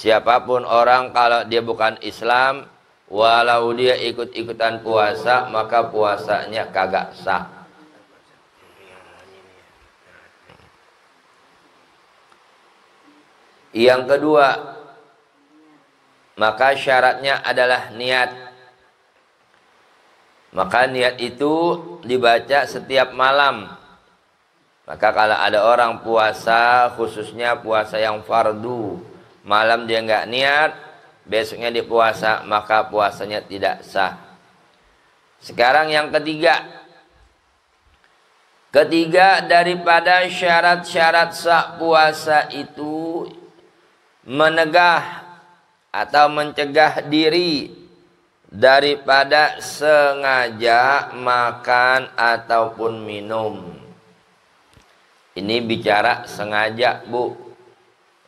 Siapapun orang kalau dia bukan Islam, walau dia ikut-ikutan puasa, maka puasanya kagak sah. Yang kedua, maka syaratnya adalah niat. Maka niat itu dibaca setiap malam. Maka kalau ada orang puasa, khususnya puasa yang fardu, malam dia nggak niat, besoknya dia puasa, maka puasanya tidak sah. Sekarang yang ketiga. Ketiga daripada syarat-syarat sah puasa itu menegah atau mencegah diri daripada sengaja makan ataupun minum. Ini bicara sengaja, Bu.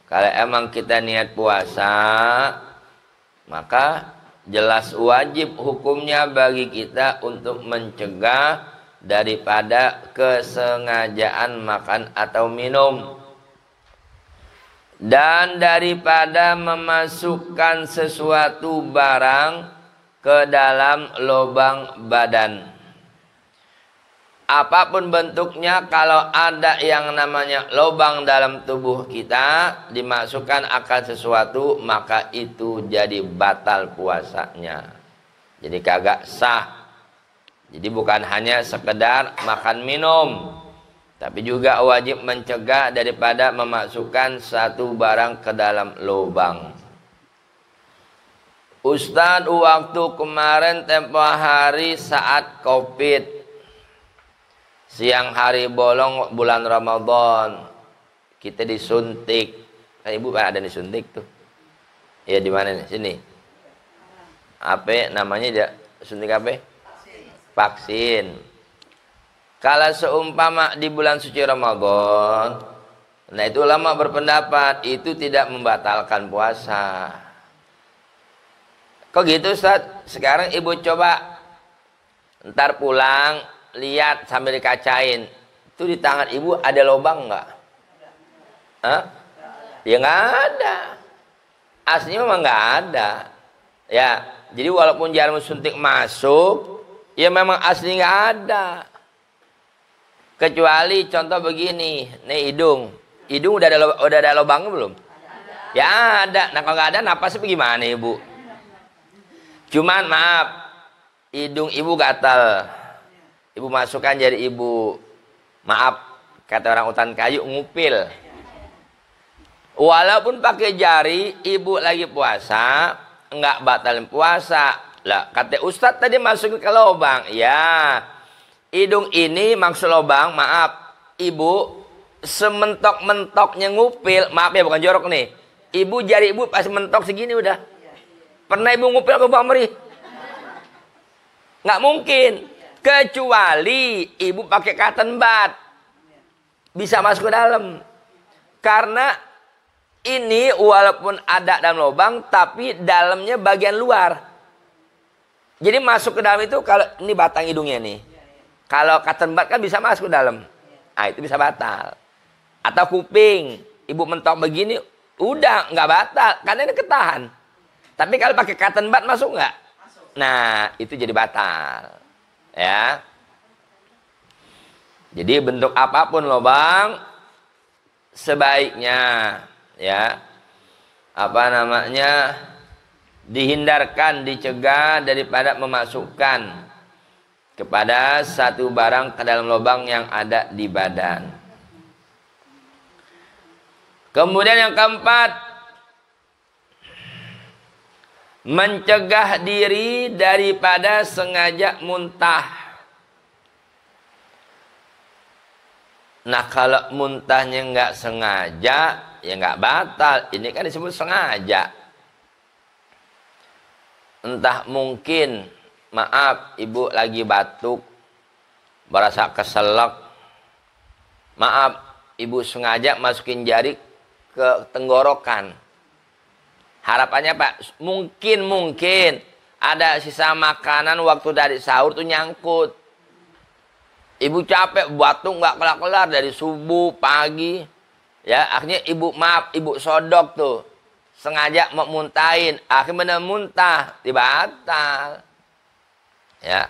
Kalau emang kita niat puasa, maka jelas wajib hukumnya bagi kita untuk mencegah daripada kesengajaan makan atau minum. Dan daripada memasukkan sesuatu barang ke dalam lubang badan. Apapun bentuknya, kalau ada yang namanya lubang dalam tubuh kita, dimasukkan akan sesuatu, maka itu jadi batal puasanya. Jadi kagak sah. Jadi bukan hanya sekedar makan minum, tapi juga wajib mencegah daripada memasukkan satu barang ke dalam lubang. Ustadz, waktu kemarin tempo hari saat COVID, siang hari bolong bulan Ramadan, kita disuntik. Ibu ada disuntik tuh. Ya di mana nih? Sini. Apa namanya dia? Suntik apa? Vaksin. Kalau seumpama di bulan suci Ramadan, nah itu ulama berpendapat itu tidak membatalkan puasa. Kok gitu Ustaz? Sekarang ibu coba ntar pulang lihat sambil dikacain, itu di tangan ibu ada lubang nggak? Hah? Ya nggak ada. Aslinya memang nggak ada. Ya, jadi walaupun jarum suntik masuk, ya memang asli nggak ada. Kecuali contoh begini, nih hidung udah ada lubangnya belum? Ya ada. Nah kalau nggak ada, napasnya bagaimana ibu? Cuman maaf, hidung ibu gatal. Ibu masukkan jari ibu, maaf, kata orang utan kayu, ngupil. Walaupun pakai jari, ibu lagi puasa, enggak batalin puasa. Lah, kata Ustadz tadi masukin ke lubang. Ya, hidung ini maksud lubang, maaf, ibu sementok-mentoknya ngupil, maaf ya bukan jorok nih. Ibu jari ibu pas mentok segini udah. Pernah ibu ngupil ke Bang Meri? Nggak mungkin. Kecuali ibu pakai cotton bud, bisa masuk ke dalam. Karena ini walaupun ada dalam lubang, tapi dalamnya bagian luar. Jadi masuk ke dalam itu, kalau ini batang hidungnya nih. Kalau cotton bud kan bisa masuk ke dalam. Nah itu bisa batal. Atau kuping, ibu mentok begini, udah nggak batal, karena ini ketahan. Tapi kalau pakai cotton bud masuk nggak? Nah itu jadi batal. Ya, jadi bentuk apapun lubang sebaiknya ya dihindarkan, dicegah daripada memasukkan kepada satu barang ke dalam lubang yang ada di badan. Kemudian yang keempat, mencegah diri daripada sengaja muntah. Nah kalau muntahnya nggak sengaja, ya nggak batal. Ini kan disebut sengaja. Entah mungkin, maaf, ibu lagi batuk, berasa keselak. Maaf, ibu sengaja masukin jari ke tenggorokan. Harapannya Pak, mungkin ada sisa makanan waktu dari sahur tuh nyangkut. Ibu capek, batuk nggak kelar-kelar dari subuh, pagi. Ya, akhirnya ibu sodok tuh. sengaja mau muntahin, akhirnya muntah, dibatal. Ya.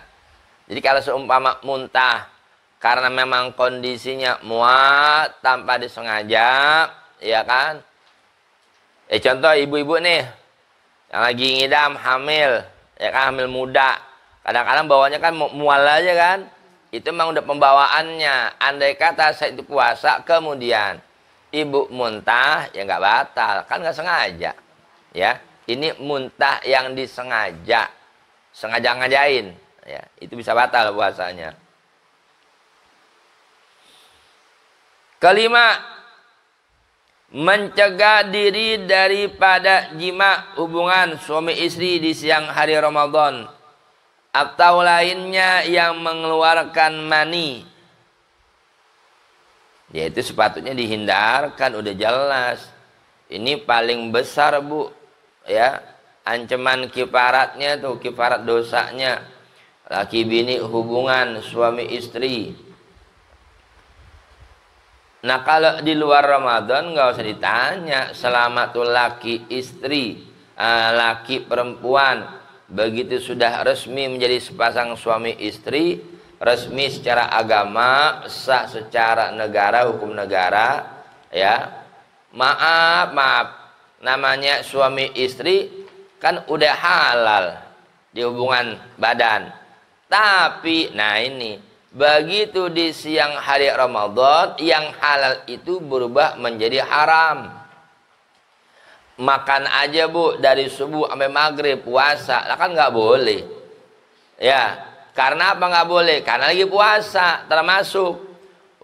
Jadi kalau seumpama muntah karena memang kondisinya muat tanpa disengaja, ya kan? Contoh ibu-ibu nih yang lagi ngidam hamil, ya kan, hamil muda. Kadang-kadang bawanya kan mual aja kan. Itu memang udah pembawaannya. Andai kata saya itu puasa kemudian ibu muntah, ya nggak batal, kan nggak sengaja. Ya, ini muntah yang disengaja, sengaja ngajain, ya, itu bisa batal puasanya. Kelima, mencegah diri daripada jima hubungan suami istri di siang hari Ramadan atau lainnya yang mengeluarkan mani. Ya itu sepatutnya dihindarkan, udah jelas. Ini paling besar, Bu. Ya, ancaman kifaratnya tuh, kifarat dosanya. Laki bini hubungan suami istri. Nah kalau di luar Ramadan nggak usah ditanya, selama tuh laki istri, laki perempuan, begitu sudah resmi menjadi sepasang suami istri, resmi secara agama, sah secara negara, hukum negara, ya. Maaf, namanya suami istri kan udah halal di hubungan badan. Tapi, nah ini, begitu di siang hari Ramadan, yang halal itu berubah menjadi haram. Makan aja, Bu, dari subuh sampai maghrib puasa, lah kan nggak boleh. Ya, karena apa nggak boleh? Karena lagi puasa, termasuk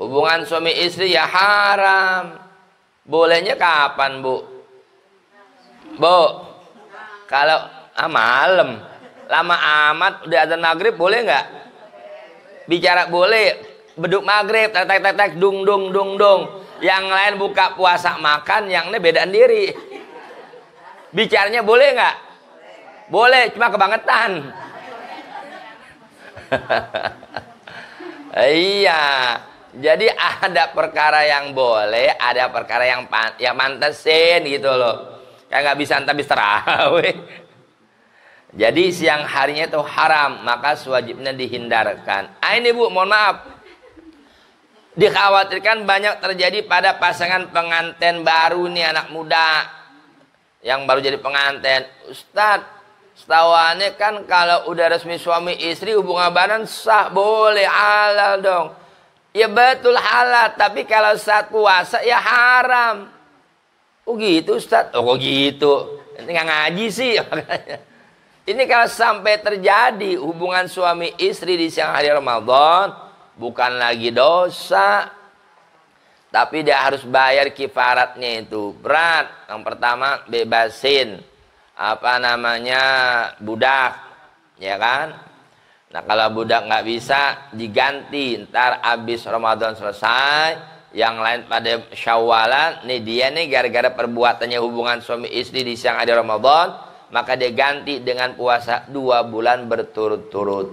hubungan suami istri ya haram. Bolehnya kapan, Bu? Bu, kalau malam, lama amat udah azan maghrib boleh nggak? Bicara boleh, beduk maghrib, tek dung. Yang lain buka puasa makan, yang ini bedaan diri. Bicaranya boleh nggak? Boleh, cuma kebangetan. Iya, jadi ada perkara yang boleh, ada perkara yang mantesin gitu loh. Kayak nggak bisa habis tarawih. Jadi siang harinya itu haram, maka wajibnya dihindarkan. Ini Bu, mohon maaf, dikhawatirkan banyak terjadi pada pasangan pengantin baru nih, anak muda yang baru jadi pengantin. Ustadz, setahuannya kan kalau udah resmi suami istri hubungan badan sah, boleh, halal dong. Ya betul halal, tapi kalau saat puasa ya haram. Oh gitu Ustadz? Oh kok gitu? Ini nggak ngaji sih. Ini kalau sampai terjadi hubungan suami istri di siang hari Ramadan, bukan lagi dosa, tapi dia harus bayar kifaratnya itu. Berat. Yang pertama bebasin budak, ya kan? Nah kalau budak nggak bisa diganti, ntar abis Ramadan selesai, yang lain pada Syawalan, nih dia nih gara-gara perbuatannya hubungan suami istri di siang hari Ramadan, maka dia ganti dengan puasa 2 bulan berturut-turut.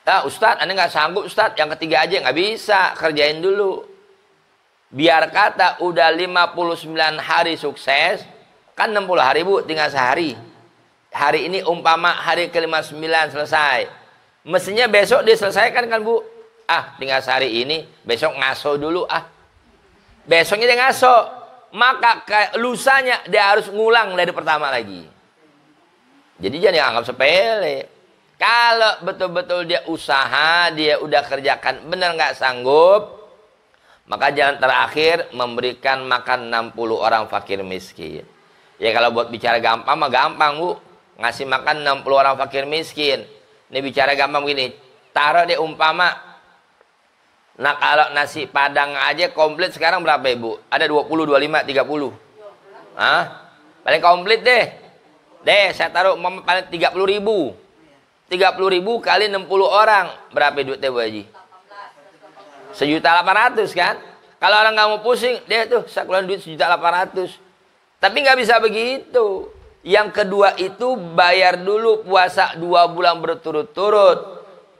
Nah Ustadz, Anda nggak sanggup Ustadz, yang ketiga aja nggak bisa, kerjain dulu. Biar kata udah 59 hari sukses, kan 60 hari Bu, tinggal sehari. Hari ini umpama hari ke-59 selesai. Mestinya besok diselesaikan kan Bu? Tinggal sehari ini, besok ngaso dulu Besoknya dia ngaso. Maka lusanya dia harus ngulang dari pertama lagi. Jadi jangan anggap sepele. Kalau betul-betul dia usaha, dia udah kerjakan benar nggak sanggup, maka jalan terakhir memberikan makan 60 orang fakir miskin. Ya kalau buat bicara gampang mah gampang Bu, ngasih makan 60 orang fakir miskin. Ini bicara gampang begini, taruh deh umpama. Nah kalau nasi padang aja komplit sekarang berapa Ibu? Ada 20, 25, 30. Paling komplit deh. Saya taruh paling 30.000. 30.000 kali 60 orang. Berapa duitnya Bu Haji? 1.800.000 kan? Kalau orang nggak mau pusing, deh tuh saya keluarin duit 1.800.000. Tapi nggak bisa begitu. Yang kedua itu bayar dulu puasa 2 bulan berturut-turut.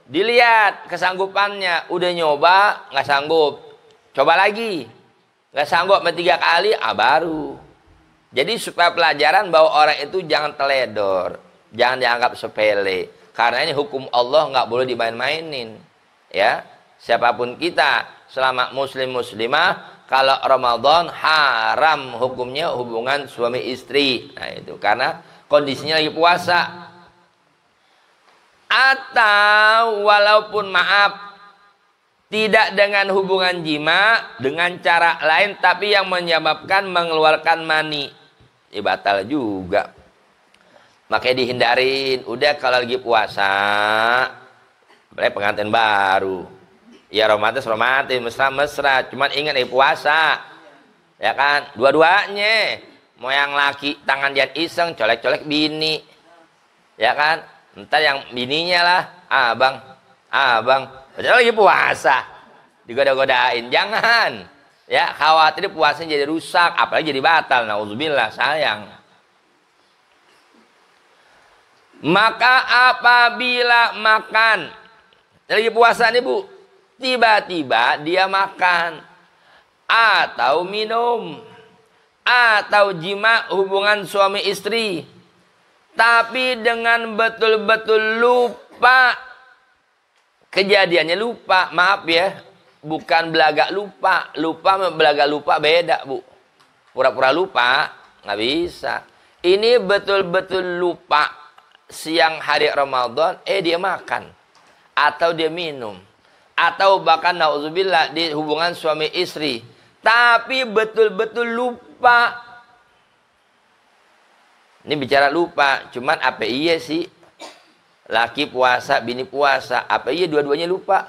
Dilihat kesanggupannya, udah nyoba nggak sanggup, coba lagi, nggak sanggup 3 kali, baru Jadi supaya pelajaran bahwa orang itu jangan teledor, jangan dianggap sepele. Karena ini hukum Allah nggak boleh dimain-mainin. Ya, siapapun kita selama muslim muslimah, kalau Ramadan haram hukumnya hubungan suami istri. Nah itu karena kondisinya lagi puasa. Atau walaupun maaf tidak dengan hubungan jima, dengan cara lain tapi yang menyebabkan mengeluarkan mani, ya batal juga. Makanya dihindarin. Udah kalau lagi puasa, boleh pengantin baru, ya romantis mesra, cuman ingat puasa, ya kan, dua-duanya. Mau yang laki tangan jangan iseng colek-colek bini, ya kan, entar yang bininya lah abang padahal lagi puasa digoda-godain. Jangan, ya, khawatir puasanya jadi rusak, apalagi jadi batal. Nauzubillah, sayang. Maka apabila makan lagi puasa nih Bu, tiba-tiba dia makan atau minum atau jima hubungan suami istri, tapi dengan betul-betul lupa, kejadiannya lupa, maaf ya, bukan belaga lupa. Lupa sama belaga lupa beda Bu. Pura-pura lupa nggak bisa. Ini betul-betul lupa siang hari Ramadan, dia makan atau dia minum, atau bahkan nauzubillah di hubungan suami istri, tapi betul-betul lupa. Ini bicara lupa, cuman apa iya sih? Laki puasa, bini puasa, apa iya dua-duanya lupa?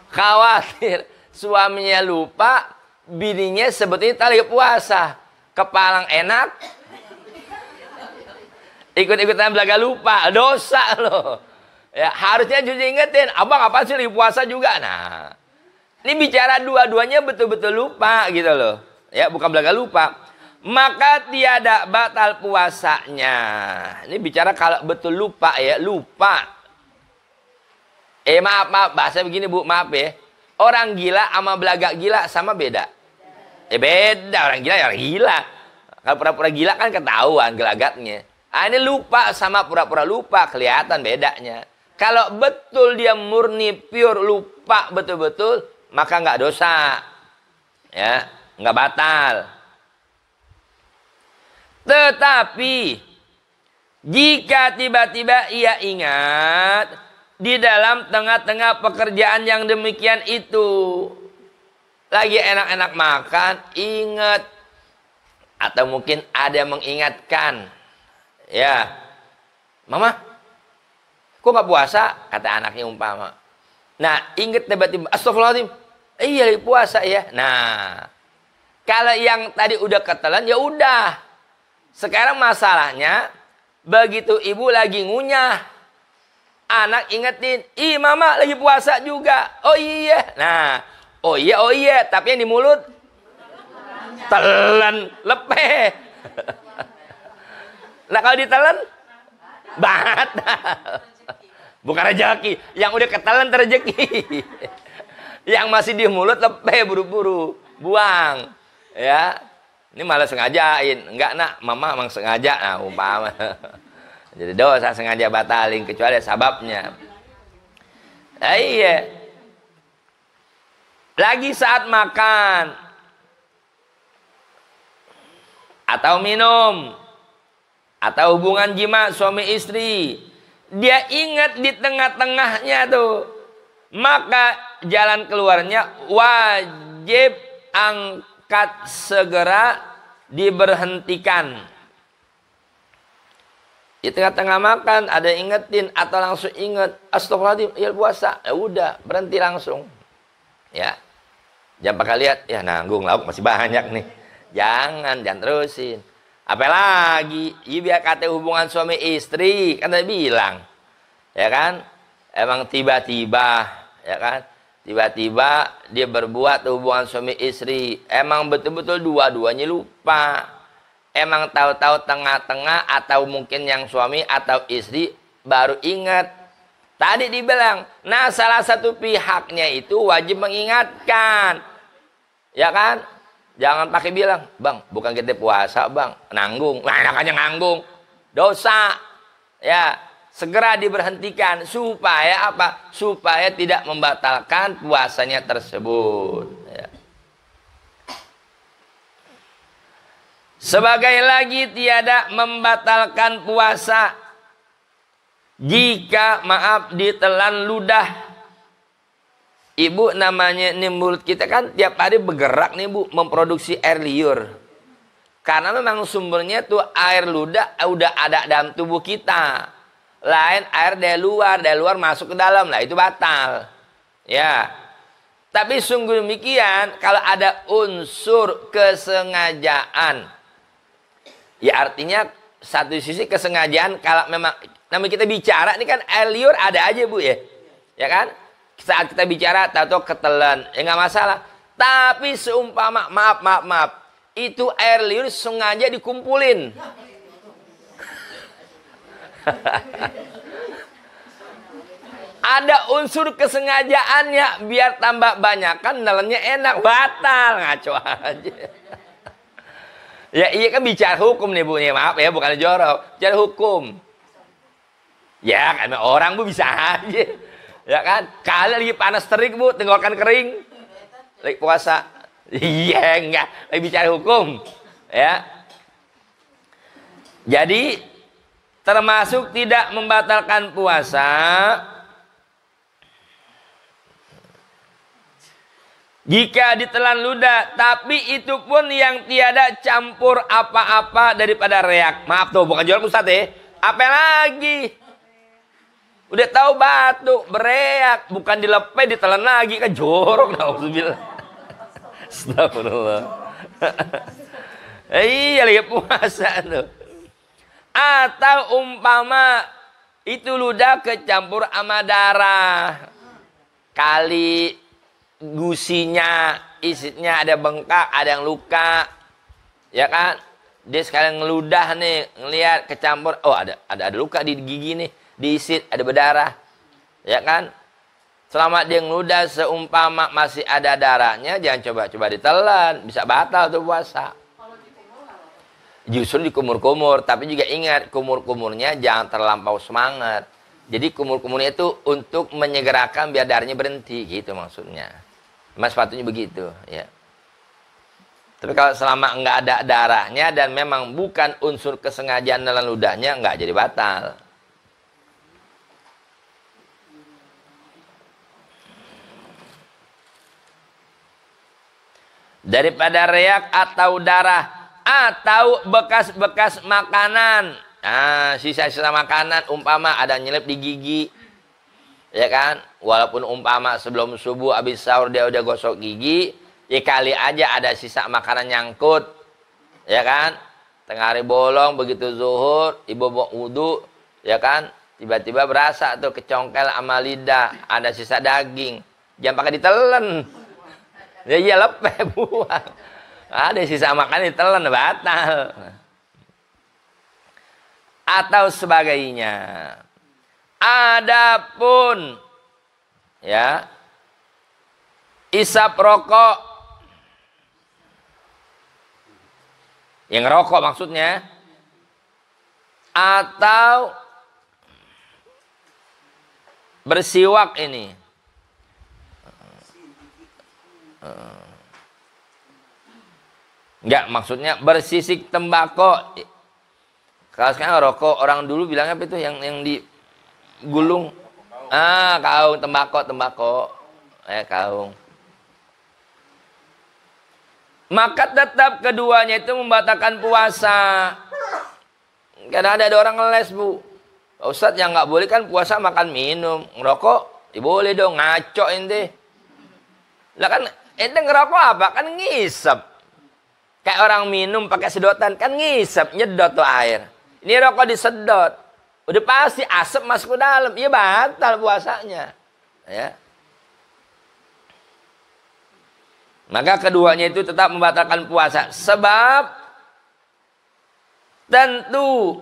Khawatir suaminya lupa, bininya sebetulnya lagi puasa, kepalang enak, ikut-ikutan belaga lupa, dosa loh. Ya, harusnya juga ingetin, abang apa sih lagi puasa juga. Nah, ini bicara dua-duanya betul-betul lupa gitu loh. Ya, bukan belaga lupa. Maka tiada batal puasanya. Ini bicara kalau betul lupa ya, lupa. Maaf, bahasa begini Bu, maaf ya. Orang gila sama belaga gila sama beda. Beda, orang gila ya orang gila. Kalau pura-pura gila kan ketahuan gelagatnya. Ini lupa sama pura-pura lupa, kelihatan bedanya. Kalau betul dia murni pure lupa betul-betul, maka nggak dosa. Ya, nggak batal. Tetapi jika tiba-tiba ia ingat di dalam tengah-tengah pekerjaan yang demikian itu, lagi enak-enak makan, ingat, atau mungkin ada mengingatkan, ya, mama, kok nggak puasa? Kata anaknya umpama. Nah, ingat tiba-tiba, astagfirullahaladzim, iya lagi puasa ya. Nah, kalau yang tadi udah ketelan, ya udah. Sekarang masalahnya, begitu ibu lagi ngunyah, anak ingetin, ih mama lagi puasa juga. Oh iya. Nah, oh iya, tapi yang di mulut telan, lepeh. Nah kalau ditelan, batal. Bukan rezeki, yang udah ketelan terrezeki. Yang masih di mulut lepeh, buru-buru buang. Ya, ini malah sengajain. Enggak nak, mama emang sengaja. Nah umpama. Jadi dosa sengaja batalin, kecuali ada sababnya. Iya. Lagi saat makan atau minum atau hubungan jima suami istri, dia ingat di tengah-tengahnya tuh, maka jalan keluarnya wajib angkat segera, diberhentikan. Di tengah-tengah makan ada ingetin atau langsung inget, astagfirullahaladzim, ya puasa, ya udah berhenti langsung. Ya, jangan pakai lihat, ya nanggung lauk masih banyak nih. Jangan terusin. Apalagi, biar kata hubungan suami istri, kan tadi bilang, ya kan, emang tiba-tiba, ya kan, tiba-tiba dia berbuat hubungan suami istri, emang betul-betul dua-duanya lupa. Emang tahu-tahu tengah-tengah atau mungkin yang suami atau istri baru ingat. Tadi dibilang, nah salah satu pihaknya itu wajib mengingatkan. Ya kan? Jangan pakai bilang, "Bang, bukan kita puasa, Bang. Nanggung." Lah, enakannya nganggung. Dosa. Ya, segera diberhentikan supaya apa? Supaya tidak membatalkan puasanya tersebut. Ya. Sebagai lagi tiada membatalkan puasa jika maaf ditelan ludah. Ibu namanya ini mulut kita kan tiap hari bergerak nih Bu, memproduksi air liur. Karena memang sumbernya tuh air ludah udah ada dalam tubuh kita. Lain air dari luar masuk ke dalam lah itu batal. Ya. Tapi sungguh demikian kalau ada unsur kesengajaan. Ya artinya satu sisi kesengajaan kalau memang namanya kita bicara ini kan air liur ada aja Bu ya. Ya kan? Saat kita bicara tahu ketelan, ya nggak masalah. Tapi seumpama maaf, itu air liur sengaja dikumpulin. Ada unsur kesengajaannya biar tambah banyak kan nelannya enak, batal ngaco aja. Ya iya kan bicara hukum nih Bu, nih maaf ya bukan jorok, bicara hukum. Ya kan orang Bu bisa aja. Ya kan? Kali lagi panas terik Bu, tenggorokan kering. Lagi puasa. Iya, enggak. Lagi bicara hukum. Ya. Jadi termasuk tidak membatalkan puasa jika ditelan ludah, tapi itu pun yang tiada campur apa-apa daripada reak. Maaf tuh, bukan jorok Ustaz ya. Apa lagi? Udah tahu batuk, bereak, bukan dilepeh, ditelan lagi kan jorok. Nauzubillah. Astagfirullah. Iya lagi puasa tuh. Atau umpama itu ludah kecampur sama darah. Kali gusinya, isinya ada bengkak, ada yang luka. Ya kan? Dia sekalian ngeludah nih, ngelihat kecampur, oh ada luka di gigi nih. Diisit ada berdarah, ya kan? Selama dia ngeludah seumpama masih ada darahnya, jangan coba-coba ditelan, bisa batal tuh puasa. Justru dikumur-kumur, tapi juga ingat kumur-kumurnya jangan terlampau semangat. Jadi kumur-kumurnya itu untuk menyegerakan biar darahnya berhenti, gitu maksudnya. Mas sepatunya begitu, ya. Tapi kalau selama nggak ada darahnya dan memang bukan unsur kesengajaan dalam ludahnya, nggak jadi batal. Daripada reak atau darah atau bekas-bekas makanan. Nah, sisa-sisa makanan umpama ada nyelip di gigi. Ya kan? Walaupun umpama sebelum subuh habis sahur dia udah gosok gigi, ya kali aja ada sisa makanan nyangkut. Ya kan? Tengah hari bolong begitu zuhur, ibu mau wudu, ya kan? Tiba-tiba berasa tuh kecongkel sama lidah, ada sisa daging. Jangan pakai ditelan. Ya iya lepeh buang. Ada sisa makan ditelan batal. Atau sebagainya. Adapun ya isap rokok yang rokok maksudnya atau bersiwak ini. Enggak, maksudnya bersisik tembakau. Kalau sekarang rokok orang dulu bilangnya apa itu yang digulung? Kaung tembakau. Kaung. Maka tetap keduanya itu membatalkan puasa. Kadang ada orang ngeles Bu. Ustadz yang nggak boleh kan puasa makan minum, ngerokok, boleh dong ngaco ente. Lah kan ente ngerokok apa? Kan ngisep. Kayak orang minum pakai sedotan kan ngisep, nyedot tuh air. Ini rokok disedot. Udah pasti asap masuk ke dalam. Iya batal puasanya. Ya. Maka keduanya itu tetap membatalkan puasa. Sebab tentu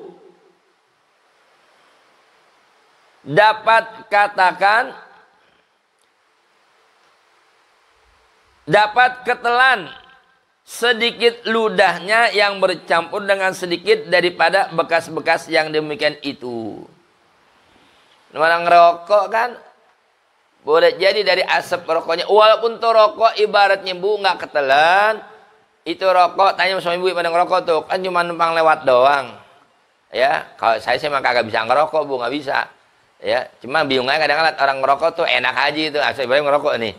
dapat katakan dapat ketelan sedikit ludahnya yang bercampur dengan sedikit daripada bekas-bekas yang demikian itu. Orang ngerokok kan boleh jadi dari asap rokoknya, walaupun tuh rokok ibaratnya Bu nggak ketelan, itu rokok, tanya sama ibu pada ngerokok tuh kan cuma numpang lewat doang. Ya, kalau saya sih emang kagak bisa ngerokok Bu, nggak bisa. Ya, cuma bingung aja kadang-kadang orang ngerokok tuh enak aja itu, asal ibaratnya ngerokok nih.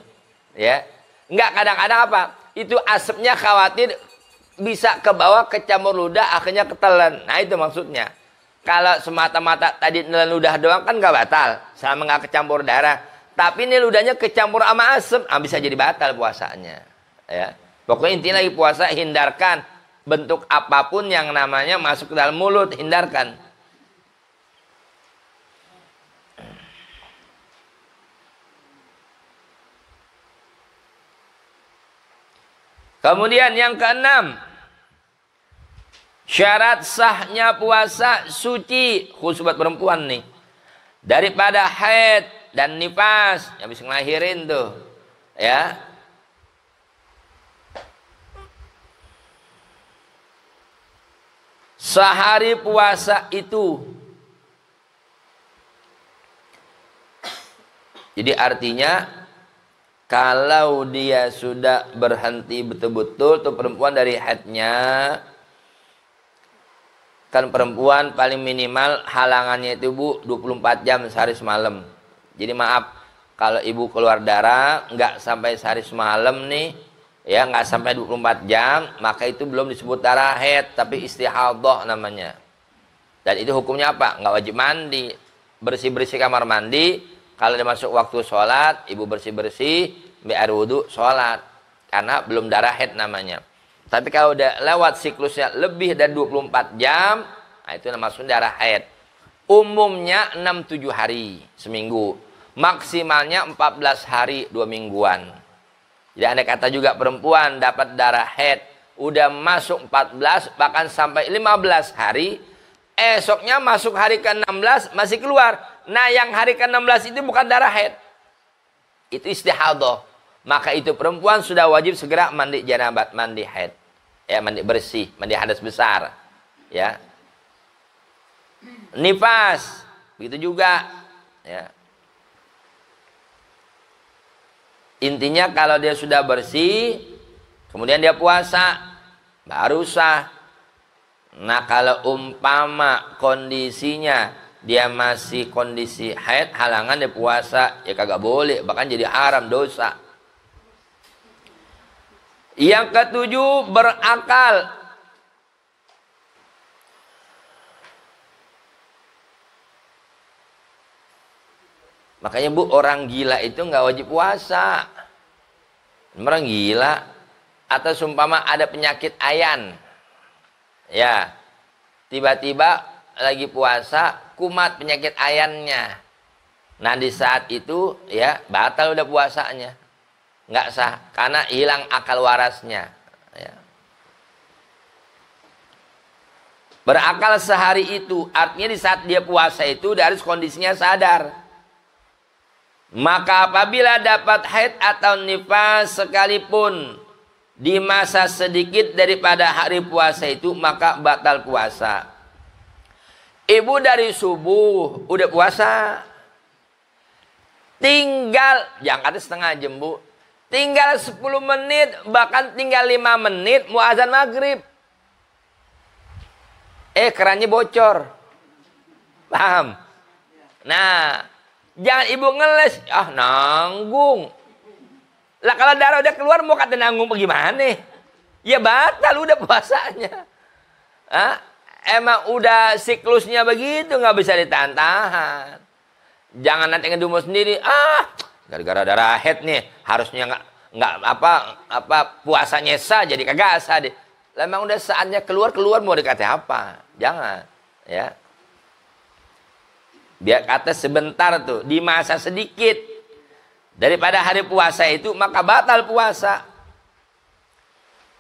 Ya, nggak kadang-kadang apa? Itu asapnya khawatir bisa ke bawah kecampur ludah akhirnya ketelan. Nah itu maksudnya. Kalau semata-mata tadi nelan ludah doang kan nggak batal, sama nggak kecampur darah. Tapi ini ludahnya kecampur sama asap, bisa jadi batal puasanya. Ya, pokoknya intinya lagi puasa hindarkan bentuk apapun yang namanya masuk ke dalam mulut, hindarkan. Kemudian yang keenam, syarat sahnya puasa suci, khusus buat perempuan nih, daripada haid dan nifas yang bisa ngelahirin tuh, ya. Sehari puasa itu, jadi artinya kalau dia sudah berhenti betul-betul tuh perempuan dari haidnya, kan perempuan paling minimal halangannya itu Bu 24 jam sehari semalam. Jadi maaf, kalau ibu keluar darah nggak sampai sehari semalam nih, ya nggak sampai 24 jam, maka itu belum disebut darah haid, tapi istihadhah namanya. Dan itu hukumnya apa? Nggak wajib mandi, bersih-bersih kamar mandi. Kalau dia masuk waktu sholat, ibu bersih-bersih, air wudhu, sholat. Karena belum darah haid namanya. Tapi kalau udah lewat siklusnya lebih dari 24 jam, nah itu maksudnya darah haid. Umumnya 6-7 hari seminggu. Maksimalnya 14 hari 2 mingguan. Jadi ada kata juga perempuan dapat darah haid. Udah masuk 14, bahkan sampai 15 hari. Esoknya masuk hari ke-16 masih keluar. Nah yang hari ke-16 itu bukan darah haid. Itu istihadhah. Maka itu perempuan sudah wajib segera mandi janabat, mandi haid. Ya, mandi bersih, mandi hadas besar. Ya. Nifas, begitu juga. Ya. Intinya kalau dia sudah bersih, kemudian dia puasa, baru sah. Nah kalau umpama kondisinya dia masih kondisi haid, halangan dia puasa, ya kagak boleh, bahkan jadi haram, dosa. Yang ketujuh, berakal. Makanya Bu, orang gila itu nggak wajib puasa. Orang gila atau seumpama ada penyakit ayan, ya tiba-tiba lagi puasa kumat penyakit ayannya. Nah di saat itu ya batal udah puasanya, nggak sah karena hilang akal warasnya. Ya. Berakal sehari itu artinya di saat dia puasa itu dia harus kondisinya sadar. Maka apabila dapat haid atau nifas sekalipun di masa sedikit daripada hari puasa itu, maka batal puasa. Ibu dari subuh udah puasa, tinggal jangan kata setengah jam Bu, tinggal 10 menit bahkan tinggal 5 menit mau azan maghrib, kerannya bocor, paham? Nah jangan ibu ngeles, nanggung. Lah kalau darah udah keluar mau kata nanggung bagaimana? Ya batal udah puasanya. Emang udah siklusnya begitu, nggak bisa ditahan-tahan. Jangan nanti ngedumo sendiri. Gara-gara darah haid nih harusnya nggak apa puasanya sah jadi kagak sah deh. Lah emang udah saatnya keluar mau dikata apa? Jangan, ya. Biar kata sebentar tuh di masa sedikit daripada hari puasa itu maka batal puasa.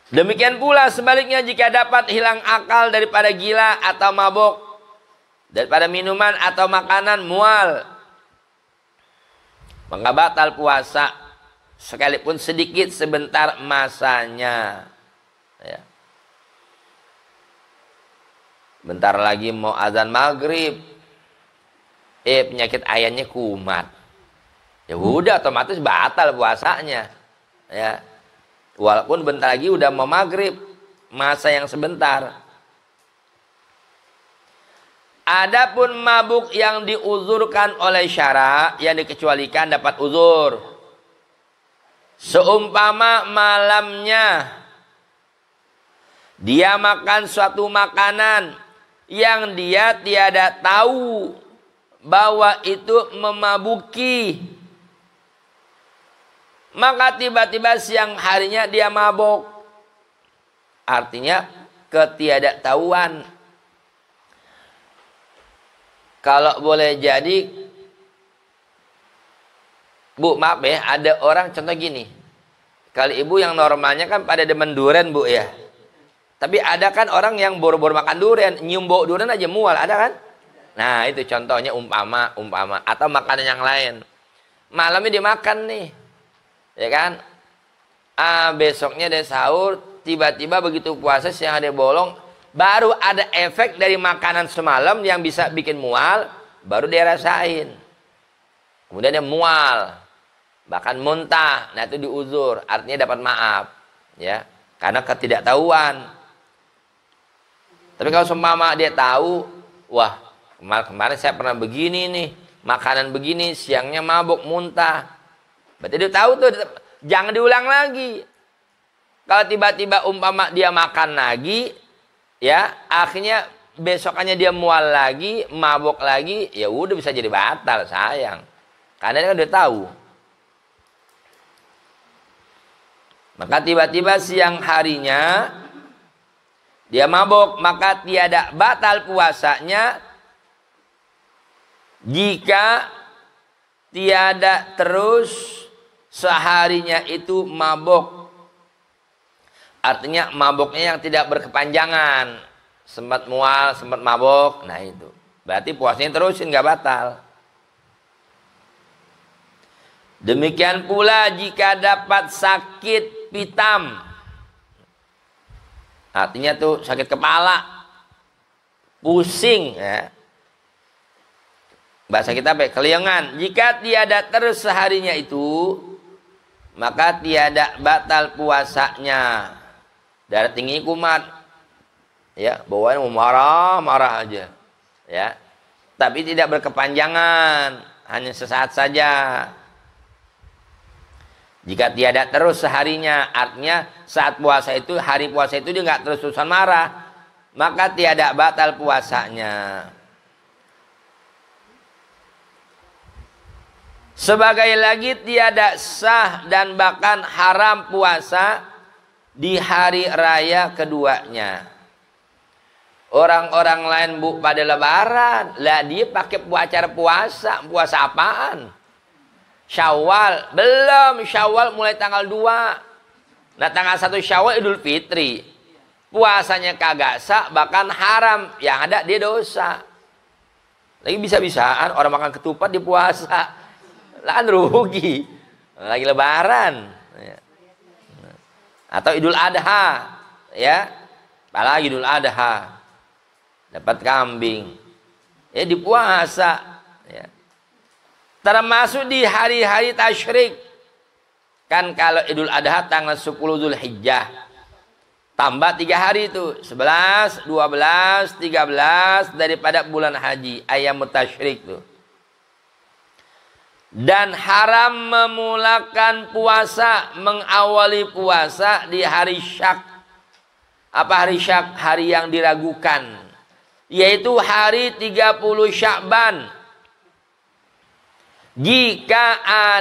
Demikian pula sebaliknya jika dapat hilang akal daripada gila atau mabuk, daripada minuman atau makanan mual, maka batal puasa. sekalipun sedikit sebentar masanya. Ya. Bentar lagi mau azan maghrib, penyakit ayamnya kumat, ya udah otomatis batal puasanya. Ya, walaupun bentar lagi udah mau maghrib, masa yang sebentar. Adapun mabuk yang diuzurkan oleh syara, yang dikecualikan dapat uzur. Seumpama malamnya dia makan suatu makanan yang dia tiada tahu bahwa itu memabuki, maka tiba-tiba siang harinya dia mabuk. Artinya ketidaktahuan. Kalau boleh jadi, Bu, maaf ya, ada orang contoh gini. Kalau ibu yang normalnya kan pada demen durian, Bu, ya. Tapi ada kan orang yang boro-boro makan durian, nyium bau durian aja mual, ada kan? Nah, itu contohnya umpama. Atau makanan yang lain. Malamnya dia makan nih. Ya kan? Besoknya dia sahur, tiba-tiba begitu puasa siang dia bolong, baru ada efek dari makanan semalam yang bisa bikin mual, baru dia rasain. Kemudian dia mual, bahkan muntah. Nah, itu diuzur, artinya dapat maaf, ya, karena ketidaktahuan. Tapi kalau seumpama dia tahu, wah, kemarin saya pernah begini nih, makanan begini, siangnya mabuk, muntah. Berarti dia tahu tuh, jangan diulang lagi. Kalau tiba-tiba umpama dia makan lagi, ya, akhirnya besokannya dia mual lagi, mabuk lagi, ya udah bisa jadi batal, sayang. Karena dia kan udah tahu. Maka tiba-tiba siang harinya dia mabuk, maka tiada batal puasanya jika tiada terus seharinya itu mabuk. Artinya mabuknya yang tidak berkepanjangan, sempat mual, sempat mabuk. Nah itu berarti puasanya terusin, nggak batal. Demikian pula jika dapat sakit pitam, artinya tuh sakit kepala, pusing, ya. Bahasa kita apa? Keliengan. Jika tiada terus seharinya itu, maka tiada batal puasanya. Darah tinggi kumat, ya, bawaannya mau marah aja, ya, tapi tidak berkepanjangan, hanya sesaat saja. Jika tiada terus seharinya, artinya saat puasa itu, hari puasa itu dia nggak terus-terusan marah, maka tiada batal puasanya. Sebagai lagi tiada sah dan bahkan haram puasa di hari raya keduanya. Orang-orang lain, Bu, pada lebaran, lah dia pakai acara puasa. Puasa apaan? Syawal, belum. Syawal mulai tanggal 2. Nah, tanggal 1 Syawal Idul Fitri. Puasanya kagak sah, bahkan haram. Yang ada dia dosa. Lagi bisa-bisaan orang makan ketupat di puasa. Lah kan rugi. Lagi lebaran. Atau Idul Adha, ya, apalagi Idul Adha, dapat kambing, ya, di puasa, ya. Termasuk di hari-hari tasyrik, kan kalau Idul Adha tanggal 10 Zulhijjah, tambah 3 hari itu, 11, 12, 13 daripada bulan haji, ayyamut tasyrik tuh. Dan haram memulakan puasa, mengawali puasa di hari syak. Apa hari syak? Hari yang diragukan, yaitu hari 30 Sya'ban. Jika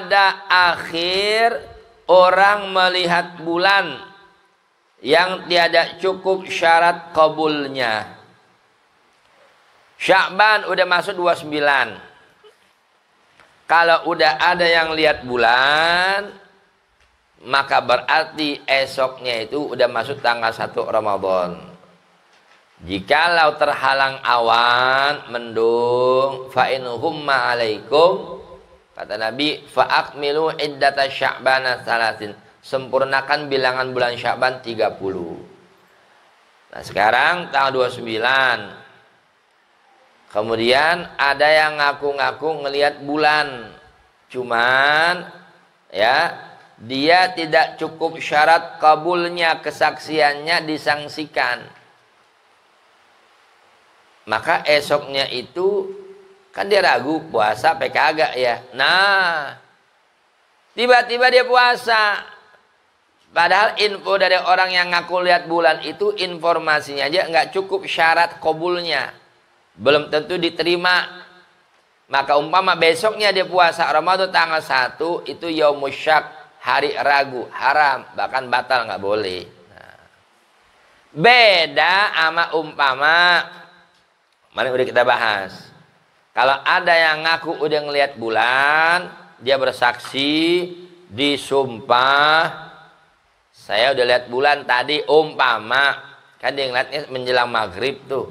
ada akhir orang melihat bulan yang tiada cukup syarat kabulnya. Sya'ban udah masuk 29. Kalau udah ada yang lihat bulan, maka berarti esoknya itu udah masuk tanggal 1 Ramadan. Jikalau terhalang awan, mendung, fa in humma alaikum Kata Nabi, fa'akmilu iddata sya'bana salasin. Sempurnakan bilangan bulan Sya'ban 30. Nah, sekarang tanggal 29. Kemudian ada yang ngaku-ngaku ngelihat bulan. Cuman ya, dia tidak cukup syarat kabulnya, kesaksiannya disangsikan. Maka esoknya itu kan dia ragu puasa apa kagak ya. Nah, tiba-tiba dia puasa. Padahal info dari orang yang ngaku lihat bulan itu informasinya aja nggak cukup syarat kabulnya. Belum tentu diterima. Maka umpama besoknya dia puasa Ramadan tanggal 1 itu yaumus syak, hari ragu, haram, bahkan batal, nggak boleh. Nah, beda sama umpama kemarin udah kita bahas. Kalau ada yang ngaku udah ngelihat bulan, dia bersaksi, disumpah, saya udah lihat bulan tadi, umpama, kan dia ngeliatnya menjelang maghrib tuh,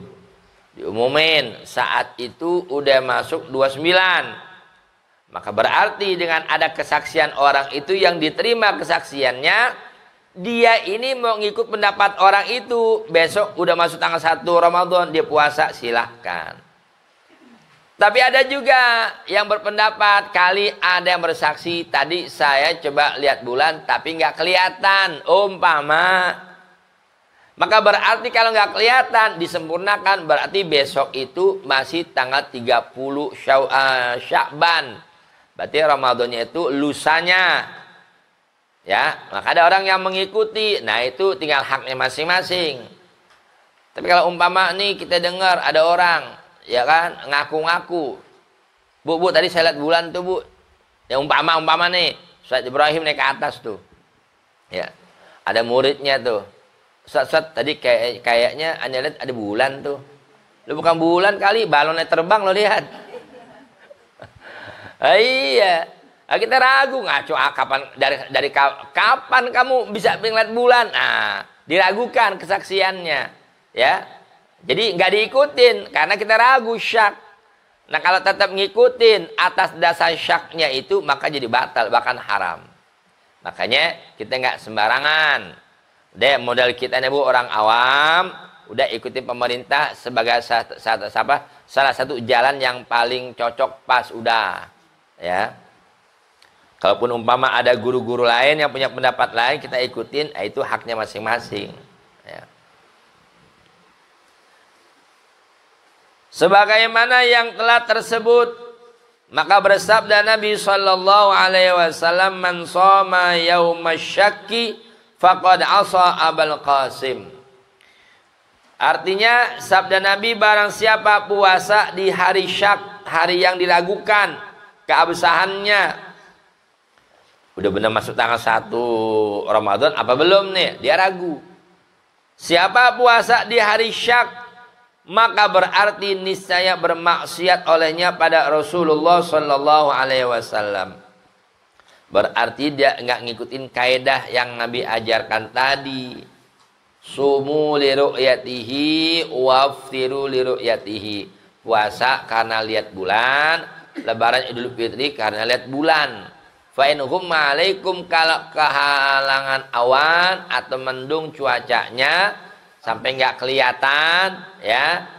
diumumin, saat itu udah masuk 29. Maka berarti dengan ada kesaksian orang itu yang diterima kesaksiannya, dia ini mau ngikut pendapat orang itu, besok udah masuk tanggal 1 Ramadan, dia puasa, silahkan. Tapi ada juga yang berpendapat, kali ada yang bersaksi, tadi saya coba lihat bulan tapi nggak kelihatan, umpama. Maka berarti kalau nggak kelihatan, disempurnakan, berarti besok itu masih tanggal 30 Sya'ban. Berarti Ramadannya itu lusanya. Ya, maka ada orang yang mengikuti, nah itu tinggal haknya masing-masing. Tapi kalau umpama nih kita dengar ada orang, ya kan, ngaku-ngaku, bu tadi saya lihat bulan tuh bu, ya umpama nih Ustaz Ibrahim naik ke atas tuh, ya ada muridnya tuh, Ustaz tadi kayaknya anda lihat ada bulan tuh, lu bukan bulan kali, balonnya terbang lo lihat. Iya, kita ragu, ngaco, kapan dari kapan kamu bisa melihat bulan? Nah, diragukan kesaksiannya, ya. Jadi nggak diikutin karena kita ragu, syak. Nah, kalau tetap ngikutin atas dasar syaknya itu, maka jadi batal, bahkan haram. Makanya kita nggak sembarangan. Deh, modal kita nih bu, orang awam, udah ikutin pemerintah sebagai salah satu jalan yang paling cocok, pas, udah. Ya. Kalaupun umpama ada guru-guru lain yang punya pendapat lain, kita ikutin, itu haknya masing-masing. Ya. Sebagaimana yang telah tersebut, maka bersabda Nabi sallallahu alaihi wasallam, man shoma yaumasyakki faqad asa Abul Qasim. Artinya sabda Nabi, barang siapa puasa di hari syak, hari yang diragukan keabsahannya, udah benar masuk tanggal 1 Ramadan apa belum nih, dia ragu. Siapa puasa di hari syak, maka berarti niscaya bermaksiat olehnya pada Rasulullah sallallahu alaihi wasallam. Berarti dia nggak ngikutin kaidah yang Nabi ajarkan tadi. Sumu li ru'yatihi waftiru li ru'yatihi. Puasa karena lihat bulan, lebaran Idul Fitri karena lihat bulan. Fa in humma alaikum, kalau kehalangan awan atau mendung cuacanya sampai nggak kelihatan, ya,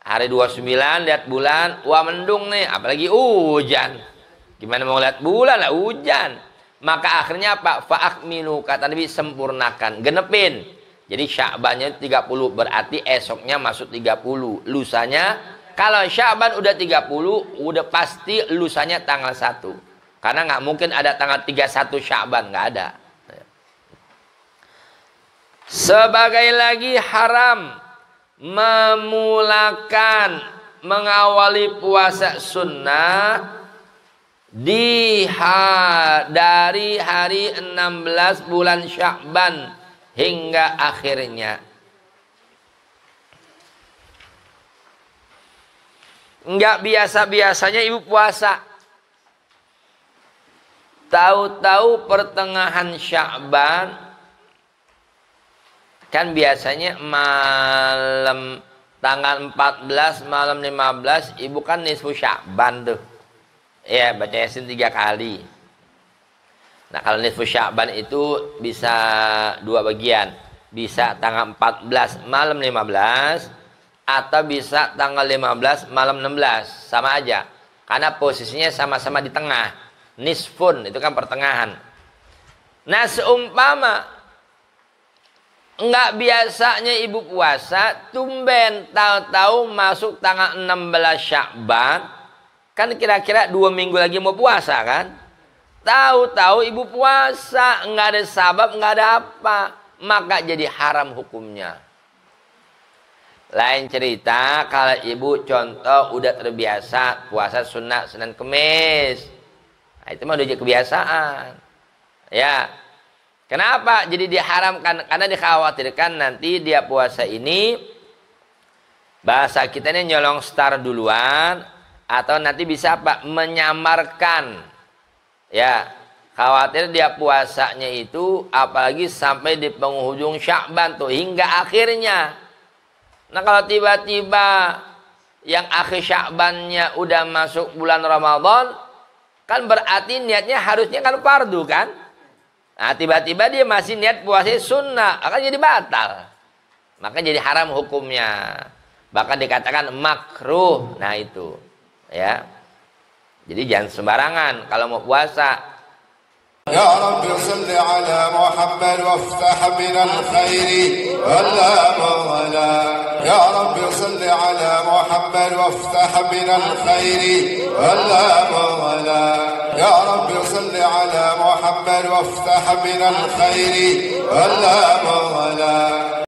hari 29 lihat bulan, wah mendung nih, apalagi hujan, gimana mau lihat bulan lah, hujan. Maka akhirnya apa? Fa'akmilu, kata Nabi, sempurnakan, genepin. Jadi Sya'bannya 30, berarti esoknya masuk 30, lusanya. Kalau Sya'ban udah 30, udah pasti lusanya tanggal 1. Karena nggak mungkin ada tanggal 31 Sya'ban, nggak ada. Sebagai lagi haram memulakan, mengawali puasa sunnah dari hari 16 bulan Sya'ban hingga akhirnya. Enggak biasa-biasanya ibu puasa. Tahu-tahu pertengahan Sya'ban, kan biasanya malam tanggal 14, malam 15, ibu kan nisfu Sya'ban tuh. Ya, baca Yasin 3 kali. Nah, kalau nisfu Sya'ban itu bisa 2 bagian. Bisa tanggal 14 malam 15 atau bisa tanggal 15 malam 16. Sama aja. Karena posisinya sama-sama di tengah. Nisfun itu kan pertengahan. Nah, seumpama enggak biasanya ibu puasa, tumben tahu-tahu masuk tanggal 16 Sya'ban, kan kira-kira 2 minggu lagi mau puasa kan? Tahu-tahu ibu puasa, enggak ada sabab, enggak ada apa, maka jadi haram hukumnya. Lain cerita kalau ibu contoh udah terbiasa puasa sunnah Senin Kemis. Nah, itu mah udah jadi kebiasaan. Ya. Kenapa jadi diharamkan? Karena dikhawatirkan nanti dia puasa ini bahasa kita ini nyolong star duluan atau nanti bisa apa? Menyamarkan. Ya, khawatir dia puasanya itu apalagi sampai di penghujung Sya'ban tuh hingga akhirnya. Nah, kalau tiba-tiba yang akhir Sya'bannya udah masuk bulan Ramadan, kan berarti niatnya harusnya kan fardu kan? Nah, tiba-tiba dia masih niat puasa sunnah, akan jadi batal. Maka jadi haram hukumnya. Bahkan dikatakan makruh. Nah, itu. Ya. Jadi jangan sembarangan kalau mau puasa. Ya Rabbi salli ala Muhammad waftah minal khairi wala mawala. Ya Rabbi salli ala Muhammad waftah minal khairi wala mawala. Ya Rabbi salli ala Muhammad waftah minal khairi wala